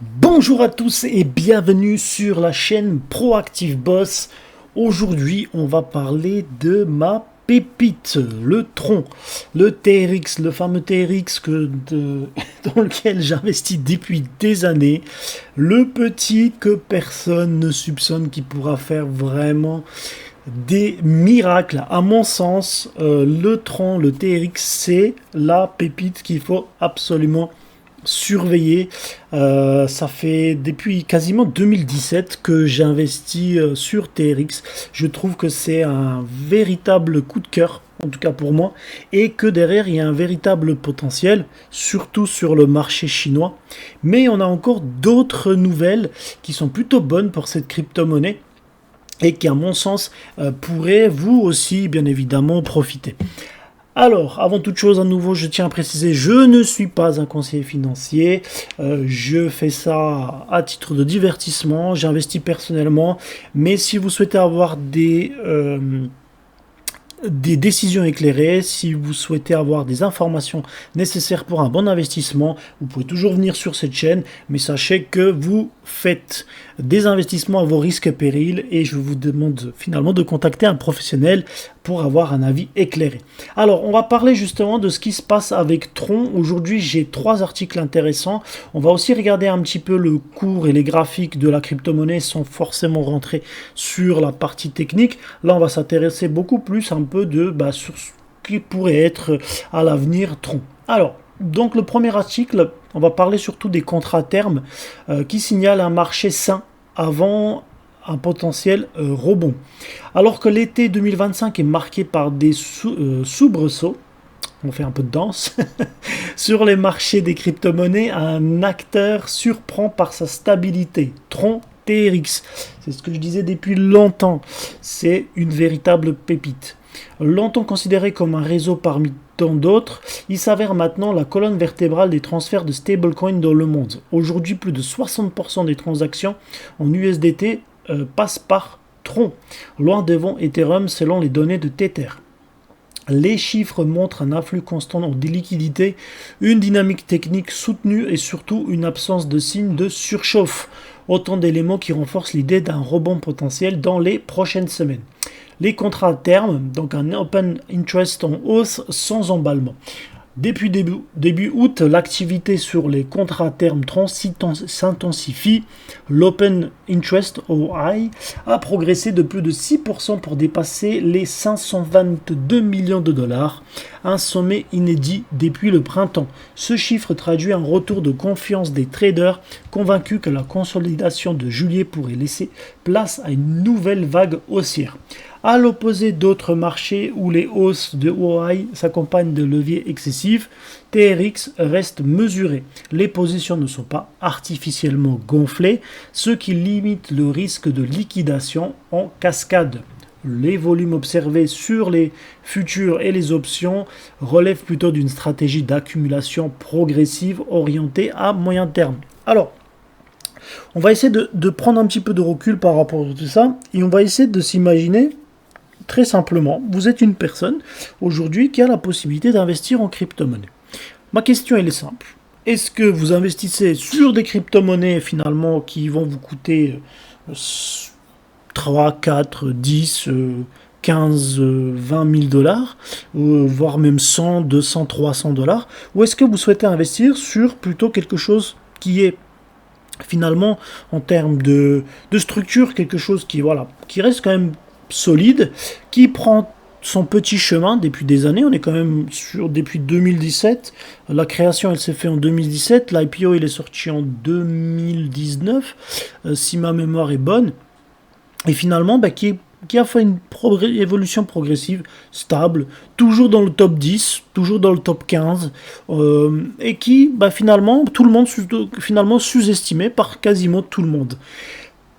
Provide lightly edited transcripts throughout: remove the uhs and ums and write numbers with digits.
Bonjour à tous et bienvenue sur la chaîne Proactive Boss. Aujourd'hui, on va parler de ma pépite, le Tron, le TRX, le fameux TRX dans lequel j'investis depuis des années. Le petit que personne ne soupçonne qui pourra faire vraiment des miracles. À mon sens, le Tron, le TRX, c'est la pépite qu'il faut absolument surveiller. Ça fait depuis quasiment 2017 que j'investis sur TRX. Je trouve que c'est un véritable coup de cœur, en tout cas pour moi, et que derrière il y a un véritable potentiel, surtout sur le marché chinois. Mais on a encore d'autres nouvelles qui sont plutôt bonnes pour cette crypto-monnaie et qui, à mon sens, pourraient vous aussi, bien évidemment, profiter. Alors, avant toute chose, à nouveau, je tiens à préciser, je ne suis pas un conseiller financier. Je fais ça à titre de divertissement. J'investis personnellement. Mais si vous souhaitez avoir des décisions éclairées, si vous souhaitez avoir des informations nécessaires pour un bon investissement, vous pouvez toujours venir sur cette chaîne, mais sachez que vous faites des investissements à vos risques et périls et je vous demande finalement de contacter un professionnel pour avoir un avis éclairé. Alors, on va parler justement de ce qui se passe avec Tron. Aujourd'hui, j'ai 3 articles intéressants. On va aussi regarder un petit peu le cours et les graphiques de la crypto-monnaie sans forcément rentrer sur la partie technique. Là, on va s'intéresser beaucoup plus un peu sur ce qui pourrait être à l'avenir Tron. Alors, donc le premier article, on va parler surtout des contrats à terme qui signalent un marché sain avant un potentiel rebond. Alors que l'été 2025 est marqué par des soubresauts, on fait un peu de danse, sur les marchés des crypto-monnaies, un acteur surprend par sa stabilité. Tron TRX, c'est ce que je disais depuis longtemps, c'est une véritable pépite. Longtemps considéré comme un réseau parmi tant d'autres, il s'avère maintenant la colonne vertébrale des transferts de stablecoins dans le monde. Aujourd'hui, plus de 60% des transactions en USDT passent par Tron, loin devant Ethereum selon les données de Tether. Les chiffres montrent un afflux constant de liquidités, une dynamique technique soutenue et surtout une absence de signes de surchauffe. Autant d'éléments qui renforcent l'idée d'un rebond potentiel dans les prochaines semaines. Les contrats à terme, donc un open interest en hausse sans emballement. Depuis début août, l'activité sur les contrats à terme Tron s'intensifie. L'open interest OI a progressé de plus de 6% pour dépasser les 522 millions de dollars, un sommet inédit depuis le printemps. Ce chiffre traduit un retour de confiance des traders convaincus que la consolidation de juillet pourrait laisser place à une nouvelle vague haussière. À l'opposé d'autres marchés où les hausses de OI s'accompagnent de leviers excessifs, TRX reste mesuré. Les positions ne sont pas artificiellement gonflées, ce qui limite le risque de liquidation en cascade. Les volumes observés sur les futurs et les options relèvent plutôt d'une stratégie d'accumulation progressive orientée à moyen terme. Alors, on va essayer de prendre un petit peu de recul par rapport à tout ça et on va essayer de s'imaginer. Très simplement, vous êtes une personne aujourd'hui qui a la possibilité d'investir en crypto-monnaie. Ma question elle est simple. Est-ce que vous investissez sur des crypto-monnaies finalement qui vont vous coûter 3, 4, 10, 15, 20 000 dollars, voire même 100, 200, 300 dollars, ou est-ce que vous souhaitez investir sur plutôt quelque chose qui est finalement en termes de structure, quelque chose qui reste quand même solide, qui prend son petit chemin depuis des années. On est quand même depuis 2017. La création, elle s'est faite en 2017. L'IPO, il est sorti en 2019, si ma mémoire est bonne. Et finalement, qui a fait une évolution progressive, stable, toujours dans le top 10, toujours dans le top 15, et qui, finalement, tout le monde finalement sous-estimé par quasiment tout le monde.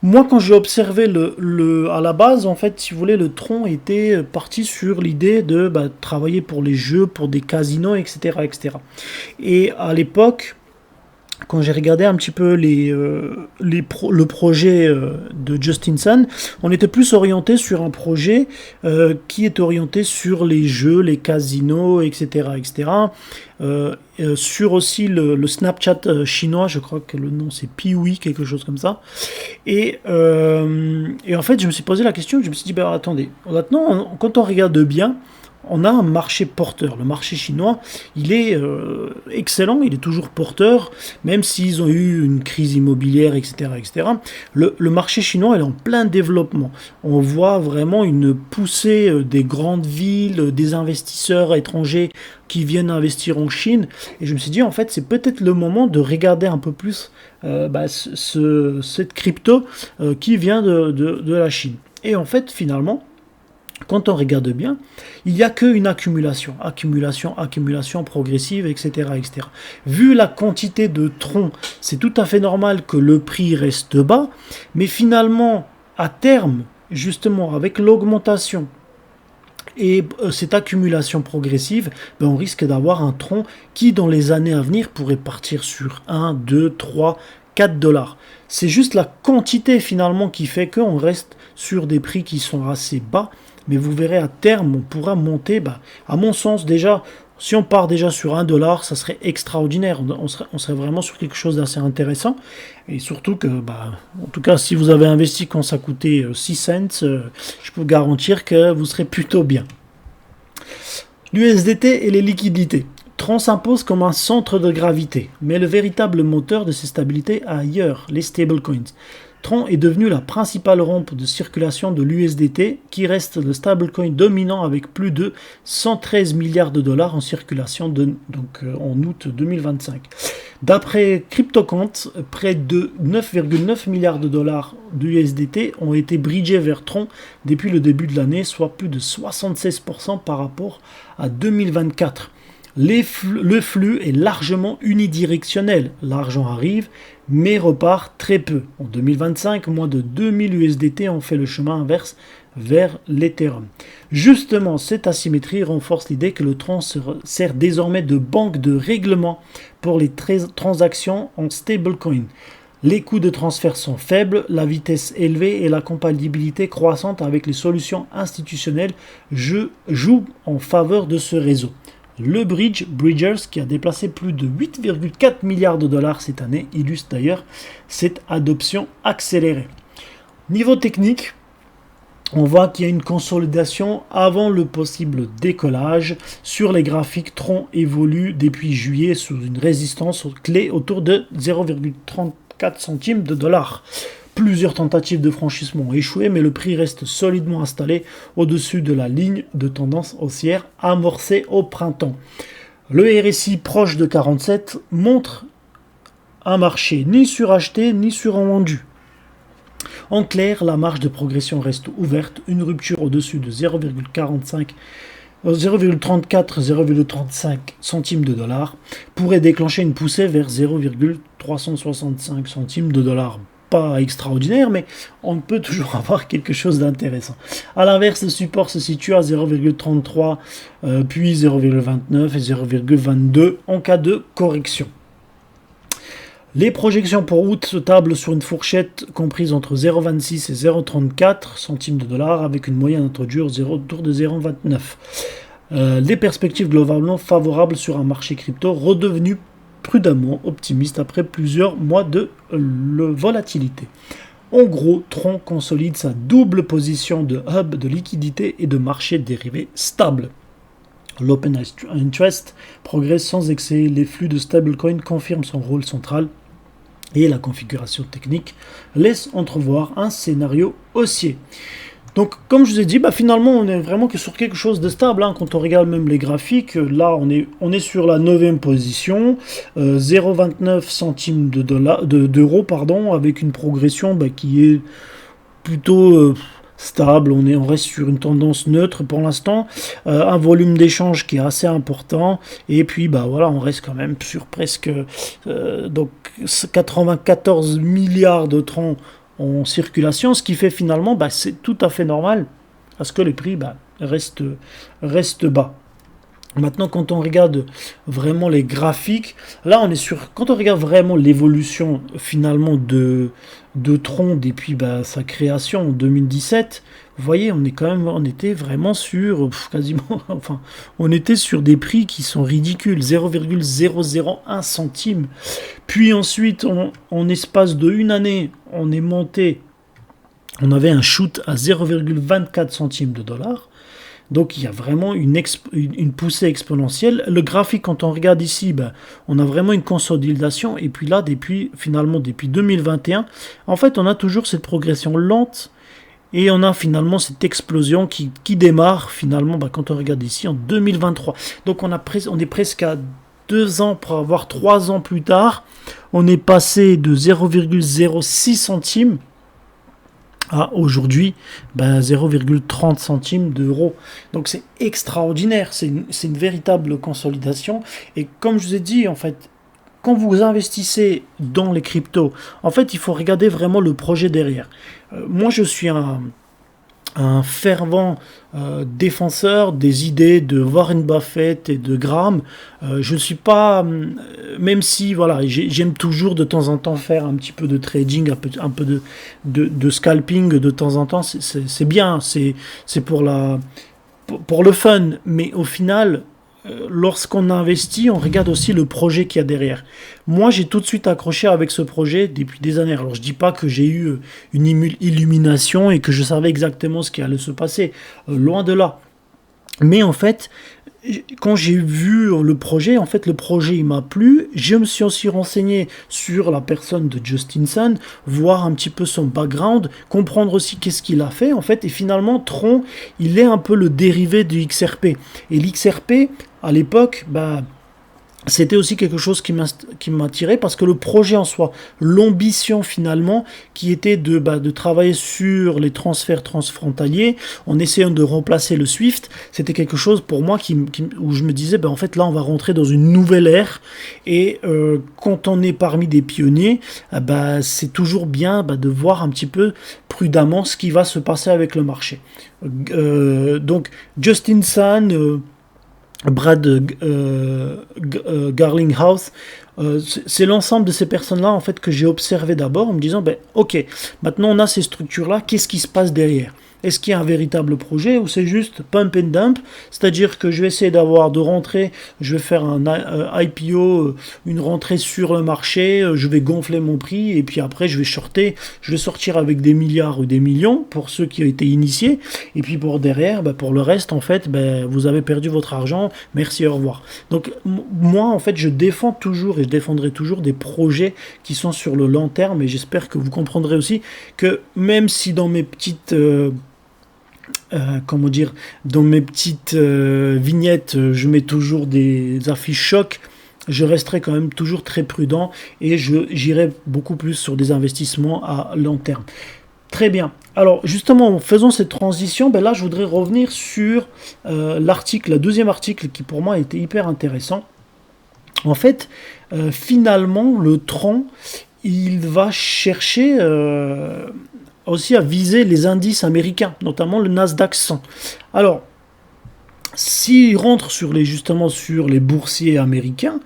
Moi, quand j'ai observé à la base, en fait, si vous voulez, le Tron était parti sur l'idée de travailler pour les jeux, pour des casinos, etc., etc. Et à l'époque, quand j'ai regardé un petit peu le projet de Justin Sun, on était plus orienté sur un projet qui est orienté sur les jeux, les casinos, etc. etc. Sur aussi le Snapchat chinois, je crois que le nom c'est Piwi, quelque chose comme ça. Et en fait, je me suis posé la question, je me suis dit, bah, attendez, maintenant, quand on regarde bien, on a un marché porteur. Le marché chinois, il est excellent, il est toujours porteur, même s'ils ont eu une crise immobilière, etc. etc. Le marché chinois est en plein développement. On voit vraiment une poussée des grandes villes, des investisseurs étrangers qui viennent investir en Chine. Et je me suis dit, en fait, c'est peut-être le moment de regarder un peu plus cette crypto qui vient de la Chine. Et en fait, finalement, quand on regarde bien, il n'y a qu'une accumulation, accumulation progressive, etc., etc. Vu la quantité de troncs, c'est tout à fait normal que le prix reste bas, mais finalement, à terme, justement, avec l'augmentation et cette accumulation progressive, on risque d'avoir un tronc qui, dans les années à venir, pourrait partir sur 1, 2, 3, 4 dollars. C'est juste la quantité finalement qui fait qu'on reste sur des prix qui sont assez bas. Mais vous verrez à terme, on pourra monter, à mon sens déjà, si on part déjà sur 1 dollar, ça serait extraordinaire. On serait vraiment sur quelque chose d'assez intéressant. Et surtout que, en tout cas, si vous avez investi quand ça coûtait 6 cents, je peux vous garantir que vous serez plutôt bien. L'USDT et les liquidités. Tron s'impose comme un centre de gravité, mais le véritable moteur de ces stabilités est ailleurs, les stablecoins. Tron est devenu la principale rampe de circulation de l'USDT, qui reste le stablecoin dominant avec plus de 113 milliards de dollars en circulation en août 2025. D'après CryptoQuant, près de 9,9 milliards de dollars d'USDT ont été bridgés vers Tron depuis le début de l'année, soit plus de 76% par rapport à 2024. Le flux est largement unidirectionnel. L'argent arrive, mais repart très peu. En 2025, moins de 2000 USDT ont fait le chemin inverse vers l'Ethereum. Justement, cette asymétrie renforce l'idée que le Tron sert désormais de banque de règlement pour les transactions en stablecoin. Les coûts de transfert sont faibles, la vitesse élevée et la compatibilité croissante avec les solutions institutionnelles jouent en faveur de ce réseau. Le Bridgers, qui a déplacé plus de 8,4 milliards de dollars cette année, illustre d'ailleurs cette adoption accélérée. Niveau technique, on voit qu'il y a une consolidation avant le possible décollage. Sur les graphiques, Tron évolue depuis juillet sous une résistance clé autour de 0,34 centimes de dollars. Plusieurs tentatives de franchissement ont échoué, mais le prix reste solidement installé au-dessus de la ligne de tendance haussière amorcée au printemps. Le RSI proche de 47 montre un marché ni suracheté ni survendu. En clair, la marge de progression reste ouverte. Une rupture au-dessus de 0,35 centimes de dollars pourrait déclencher une poussée vers 0,365 centimes de dollars. Pas extraordinaire, mais on peut toujours avoir quelque chose d'intéressant. A l'inverse, le support se situe à 0,33, puis 0,29 et 0,22 en cas de correction. Les projections pour août se tablent sur une fourchette comprise entre 0,26 et 0,34 centimes de dollars, avec une moyenne introduite autour de 0,29. Les perspectives globalement favorables sur un marché crypto redevenu prudemment optimiste après plusieurs mois de volatilité. En gros, Tron consolide sa double position de hub de liquidité et de marché dérivé stable. L'open interest progresse sans excès, les flux de stablecoin confirment son rôle central et la configuration technique laisse entrevoir un scénario haussier. Donc, comme je vous ai dit, finalement, on est vraiment que sur quelque chose de stable. Quand on regarde même les graphiques, là, on est sur la 9e position, 0,29 centimes d'euros, avec une progression qui est plutôt stable. On reste sur une tendance neutre pour l'instant, un volume d'échange qui est assez important, et puis on reste quand même sur presque 94 milliards de troncs en circulation, ce qui fait finalement c'est tout à fait normal parce que les prix restent bas. Maintenant, quand on regarde vraiment les graphiques, là on est sur, quand on regarde vraiment l'évolution finalement de Tron depuis sa création en 2017, vous voyez, on était vraiment sur quasiment, enfin, on était sur des prix qui sont ridicules, 0,001 centime. Puis ensuite, en espace de une année, on est monté, on avait un shoot à 0,24 centimes de dollars. Donc il y a vraiment une poussée exponentielle. Le graphique, quand on regarde ici, on a vraiment une consolidation. Et puis là, depuis 2021, en fait, on a toujours cette progression lente. Et on a finalement cette explosion qui démarre finalement, quand on regarde ici, en 2023. Donc on est presque à 2 ans pour avoir 3 ans plus tard. On est passé de 0,06 centimes à aujourd'hui 0,30 centimes d'euros. Donc c'est extraordinaire, c'est une véritable consolidation. Et comme je vous ai dit, en fait, quand vous investissez dans les cryptos, en fait, il faut regarder vraiment le projet derrière. Moi, je suis un fervent défenseur des idées de Warren Buffett et de Graham. Je ne suis pas, même si voilà, j'aime toujours de temps en temps faire un petit peu de trading, un peu de scalping de temps en temps. C'est bien, c'est pour le fun, mais au final, lorsqu'on investit, on regarde aussi le projet qu'il y a derrière. Moi, j'ai tout de suite accroché avec ce projet depuis des années. Alors, je dis pas que j'ai eu une illumination et que je savais exactement ce qui allait se passer. Loin de là. Mais en fait, quand j'ai vu le projet, le projet il m'a plu. Je me suis aussi renseigné sur la personne de Justin Sun, voir un petit peu son background, comprendre aussi qu'est-ce qu'il a fait en fait. Et finalement, Tron, il est un peu le dérivé du XRP. Et l'XRP, à l'époque, c'était aussi quelque chose qui m'attirait parce que le projet en soi, l'ambition finalement, qui était de travailler sur les transferts transfrontaliers en essayant de remplacer le SWIFT, c'était quelque chose pour moi où je me disais, en fait là on va rentrer dans une nouvelle ère et quand on est parmi des pionniers, c'est toujours bien de voir un petit peu prudemment ce qui va se passer avec le marché. Donc Justin Sun, Brad Garlinghouse, c'est l'ensemble de ces personnes-là en fait que j'ai observé d'abord en me disant ok, maintenant on a ces structures-là, qu'est-ce qui se passe derrière? Est-ce qu'il y a un véritable projet ou c'est juste pump and dump? C'est-à-dire que je vais essayer de rentrer, je vais faire un IPO, une rentrée sur le marché, je vais gonfler mon prix et puis après je vais shorter, je vais sortir avec des milliards ou des millions pour ceux qui ont été initiés et puis pour derrière, pour le reste en fait, vous avez perdu votre argent, merci, au revoir. Donc moi en fait je défends toujours et je défendrai toujours des projets qui sont sur le long terme et j'espère que vous comprendrez aussi que même si dans mes petites dans mes petites vignettes, je mets toujours des affiches choc, je resterai quand même toujours très prudent et j'irai beaucoup plus sur des investissements à long terme. Très bien. Alors justement, en faisant cette transition, là je voudrais revenir sur le deuxième article qui pour moi était hyper intéressant. En fait, finalement, le Tron, il va chercher aussi à viser les indices américains, notamment le Nasdaq 100. Alors, s'il rentre justement sur les boursiers américains,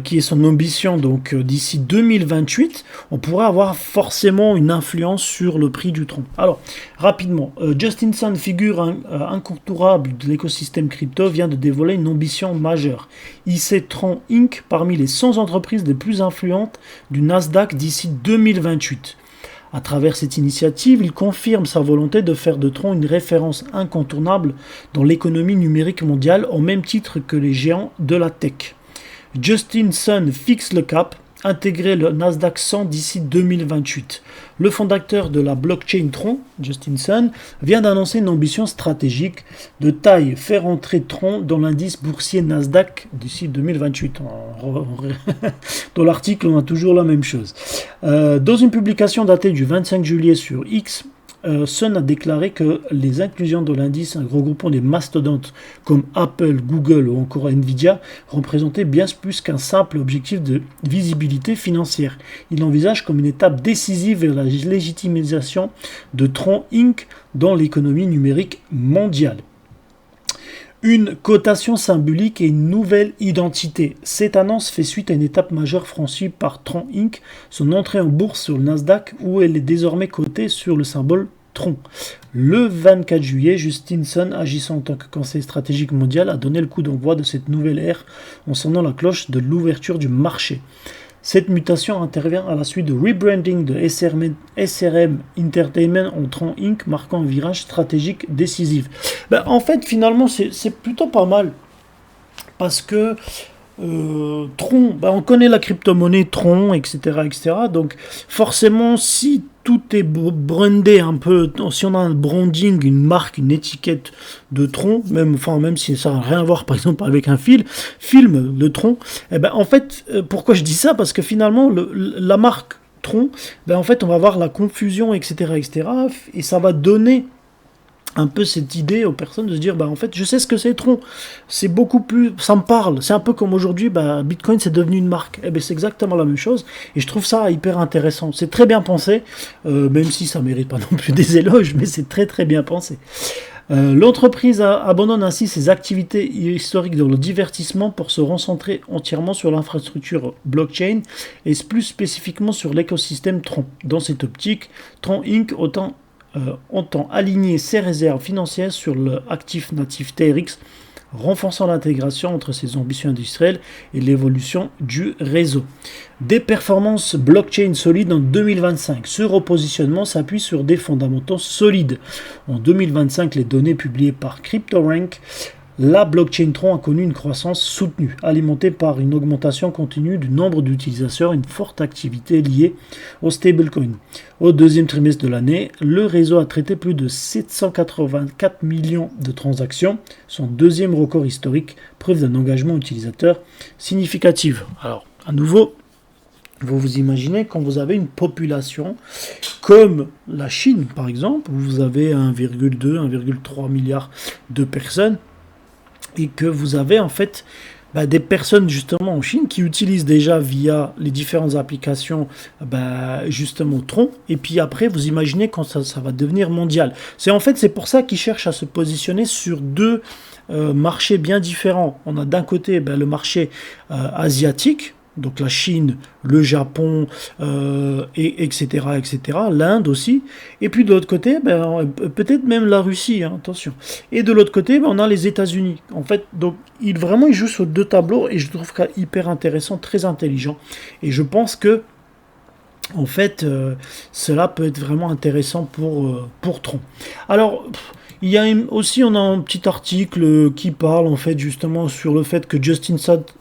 qui est son ambition donc d'ici 2028, on pourrait avoir forcément une influence sur le prix du Tron. Alors, rapidement, Justin Sun, figure incontournable de l'écosystème crypto, vient de dévoiler une ambition majeure. hisser Tron Inc. parmi les 100 entreprises les plus influentes du Nasdaq d'ici 2028. À travers cette initiative, il confirme sa volonté de faire de Tron une référence incontournable dans l'économie numérique mondiale au même titre que les géants de la tech. Justin Sun fixe le cap, intégrer le Nasdaq 100 d'ici 2028. Le fondateur de la blockchain Tron, Justin Sun, vient d'annoncer une ambition stratégique de taille, faire entrer Tron dans l'indice boursier Nasdaq d'ici 2028. Dans l'article, on a toujours la même chose. Dans une publication datée du 25 juillet sur X, Sun a déclaré que les inclusions de l'indice regroupant des mastodontes comme Apple, Google ou encore Nvidia représentaient bien plus qu'un simple objectif de visibilité financière. Il l'envisage comme une étape décisive vers la légitimisation de Tron Inc. dans l'économie numérique mondiale. Une cotation symbolique et une nouvelle identité. Cette annonce fait suite à une étape majeure franchie par Tron Inc., son entrée en bourse sur le Nasdaq où elle est désormais cotée sur le symbole Tron. Le 24 juillet, Justin Sun, agissant en tant que conseiller stratégique mondial, a donné le coup d'envoi de cette nouvelle ère en sonnant la cloche de l'ouverture du marché. Cette mutation intervient à la suite de rebranding de SRM Entertainment en Tron Inc., marquant un virage stratégique décisif. En fait, finalement, c'est plutôt pas mal. Parce que Tron, on connaît la crypto-monnaie Tron, etc., etc. Donc, forcément, si tout est brandé un peu, si on a un branding, une marque, une étiquette de Tron, même si ça n'a rien à voir, par exemple, avec un film de Tron, en fait, pourquoi je dis ça? Parce que finalement, la marque Tron, en fait, on va avoir la confusion, etc., etc., et ça va donner un peu cette idée aux personnes de se dire en fait je sais ce que c'est Tron, c'est beaucoup plus, ça me parle, c'est un peu comme aujourd'hui Bitcoin c'est devenu une marque, c'est exactement la même chose et je trouve ça hyper intéressant, c'est très bien pensé, même si ça mérite pas non plus des éloges, mais c'est très très bien pensé. L'entreprise abandonne ainsi ses activités historiques dans le divertissement pour se recentrer entièrement sur l'infrastructure blockchain et plus spécifiquement sur l'écosystème Tron. Dans cette optique, Tron Inc. entend aligner ses réserves financières sur l'actif natif TRX, renforçant l'intégration entre ses ambitions industrielles et l'évolution du réseau. Des performances blockchain solides en 2025. Ce repositionnement s'appuie sur des fondamentaux solides. En 2025, les données publiées par CryptoRank, la blockchain Tron a connu une croissance soutenue, alimentée par une augmentation continue du nombre d'utilisateurs et une forte activité liée au stablecoin. Au deuxième trimestre de l'année, le réseau a traité plus de 784 millions de transactions, son deuxième record historique, preuve d'un engagement utilisateur significatif. Alors, à nouveau, vous imaginez quand vous avez une population comme la Chine, par exemple, où vous avez 1,2, 1,3 milliard de personnes, et que vous avez en fait des personnes justement en Chine qui utilisent déjà via les différentes applications justement Tron, et puis après vous imaginez quand ça va devenir mondial. C'est pour ça qu'ils cherchent à se positionner sur deux marchés bien différents. On a d'un côté le marché asiatique, donc la Chine, le Japon, etc., l'Inde aussi, et puis de l'autre côté, peut-être même la Russie, attention. Et de l'autre côté, on a les États-Unis. En fait, donc ils jouent sur deux tableaux, et je trouve ça hyper intéressant, très intelligent. Et je pense que, en fait, cela peut être vraiment intéressant pour Tron. Alors, il y a aussi, on a un petit article qui parle en fait justement sur le fait que Justin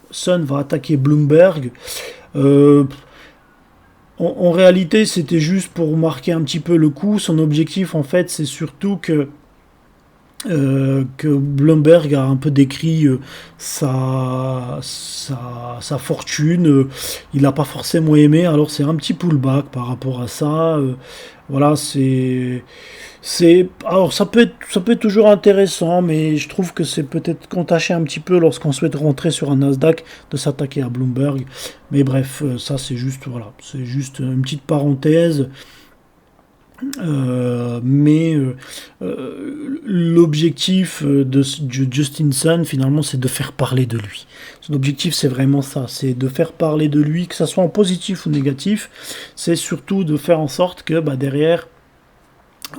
Sun va attaquer Bloomberg. En réalité, c'était juste pour marquer un petit peu le coup. Son objectif, en fait, c'est surtout que Bloomberg a un peu décrit sa fortune. Il n'a pas forcément aimé, alors c'est un petit pullback par rapport à ça. Voilà, alors ça peut être toujours intéressant, mais je trouve que c'est peut-être contaché un petit peu lorsqu'on souhaite rentrer sur un Nasdaq de s'attaquer à Bloomberg. Mais bref, ça c'est juste une petite parenthèse. L'objectif de Justin Sun finalement c'est de faire parler de lui. Son objectif c'est vraiment ça, c'est de faire parler de lui, que ça soit en positif ou négatif. C'est surtout de faire en sorte que derrière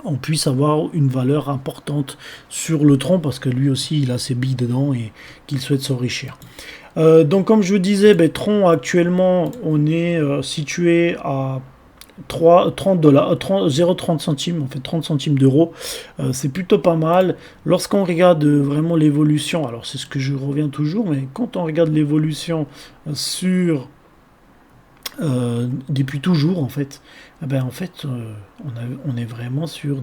on puisse avoir une valeur importante sur le Tron, parce que lui aussi il a ses billes dedans et qu'il souhaite s'enrichir. Donc comme je vous disais, Tron actuellement on est situé à 30 dollars, 0,30 centimes, en fait 30 centimes d'euros, c'est plutôt pas mal. Lorsqu'on regarde vraiment l'évolution, alors c'est ce que je reviens toujours, mais quand on regarde l'évolution sur depuis toujours en fait, on est vraiment sur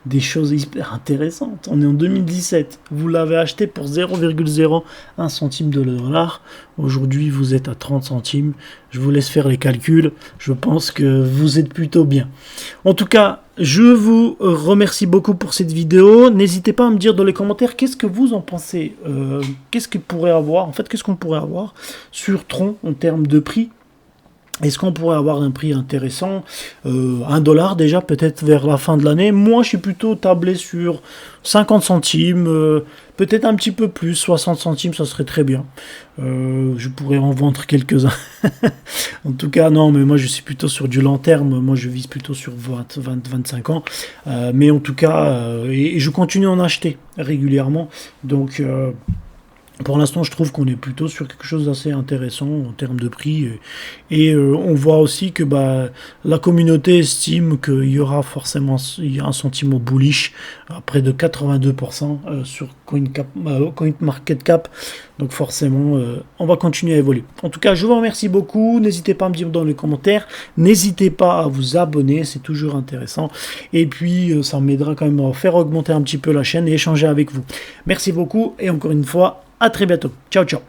des choses hyper intéressantes. On est en 2017, vous l'avez acheté pour 0,01 centime de dollar, aujourd'hui vous êtes à 30 centimes, je vous laisse faire les calculs, je pense que vous êtes plutôt bien. En tout cas, je vous remercie beaucoup pour cette vidéo, n'hésitez pas à me dire dans les commentaires qu'est-ce que vous en pensez, qu'est-ce qu'on pourrait avoir sur Tron en termes de prix. Est-ce qu'on pourrait avoir un prix intéressant, 1 dollar déjà, peut-être vers la fin de l'année? Moi, je suis plutôt tablé sur 50 centimes, peut-être un petit peu plus, 60 centimes, ça serait très bien. Je pourrais en vendre quelques-uns. En tout cas, non, mais moi, je suis plutôt sur du long terme. Moi, je vise plutôt sur 25 ans. Mais en tout cas, et je continue à en acheter régulièrement. Donc, pour l'instant, je trouve qu'on est plutôt sur quelque chose d'assez intéressant en termes de prix. On voit aussi que bah, la communauté estime qu'il y aura forcément il y a un sentiment bullish à près de 82% sur CoinMarketCap. Donc forcément, on va continuer à évoluer. En tout cas, je vous remercie beaucoup. N'hésitez pas à me dire dans les commentaires. N'hésitez pas à vous abonner, c'est toujours intéressant. Et puis, ça m'aidera quand même à faire augmenter un petit peu la chaîne et échanger avec vous. Merci beaucoup et encore une fois, à très bientôt. Ciao, ciao.